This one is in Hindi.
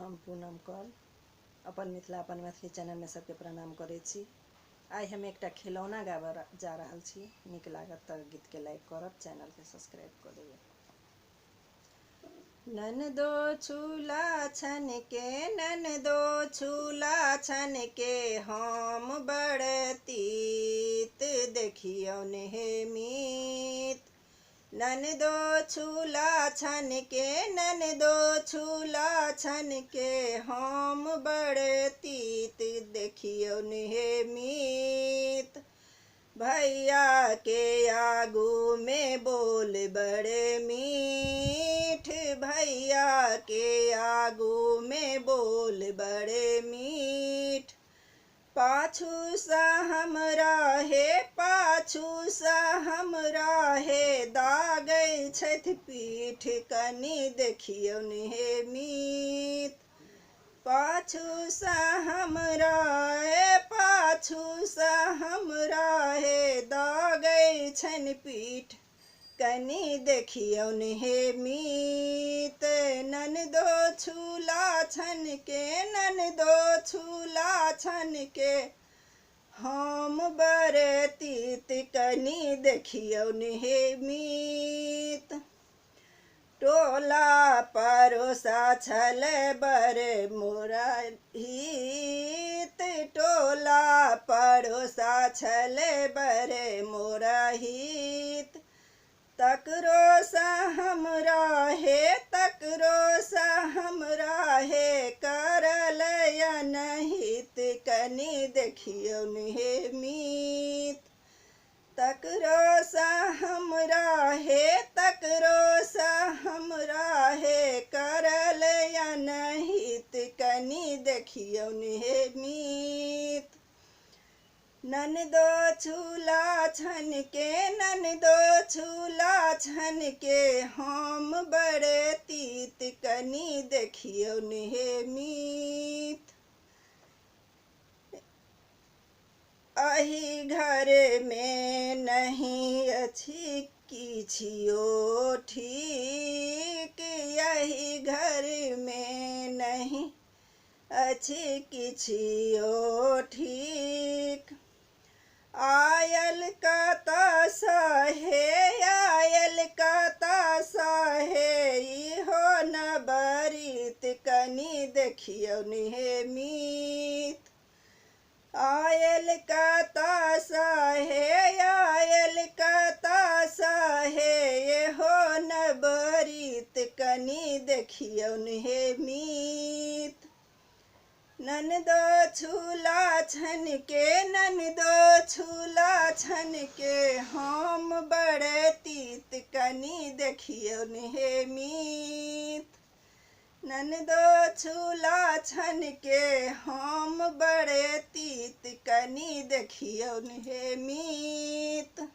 हम पूनम कल अपन मिथिला अपन मैथिली चैनल में सबके प्रणाम करै छी। आइ हम एकटा खिलौना गाबऽ जा रहल छी। नीक लागत तऽ गीत के लाइक करब, चैनल के सब्सक्राइब कर देबै। ननदो छूला छन के, ननदो छूला छन के, हम बड़ तीत देखियौ ने हे मीत। ननदो छूला छन के, ननदो छूला छन के, हम बड़ तीत देखियौ ने हे मीत। भैया के आगू में बोल बड़ मीठ, भैया के आगू में बोल बड़ मीठ। पाछू सा हमरा हे, पाछू सा हमरा हे, दागै छथि पीठ, कनि देखियौ ने हे मीत। पाछू सा हमरा हे, पाछू सा हमरा हे, दागै छनि पीठ, कनि देखियौ ने हे मीत। ननदो छूला छन के, ननदो छूला छन के, हम बड़ तीत कनि देखियौ ने हे मीत। टोला परोसा छल बड़ मोरा हित, टोला परोसा छल बड़ मोरा हित। तकरो सा हमरा हे, तकरो सा हमरा हे, करल अनहित, कनि देखियौ ने हे मीत। तकरो सा हमरा हे, तकरो सा हमरा हे, करल अनहित, कनि देखियौ ने हे मीत। ननदो छूला छन के, ननदो छूला छन के, हम बड़ तीत कनि देखियौ ने हे मीत। एहि घर में नहीं अछि किछियो ठीक, एहि घर में नहीं अछि किछियो ठीक। आयल कतऽ सँ हे, आयल कतऽ सँ हे, इहो न बरीत, कनि देखियौ ने हे मीत। आयल कतऽ सँ हे, आयल कतऽ सँ हे, इहो न बरीत, कनि देखियौ ने हे मीत। ननदो छूला छन के, ननदो छूला छन के, हम बड़ तीत कनि देखियौ ने हे मीत। ननदो छूला छन के, हम बड़ तीत कनि देखियौ ने हे मीत।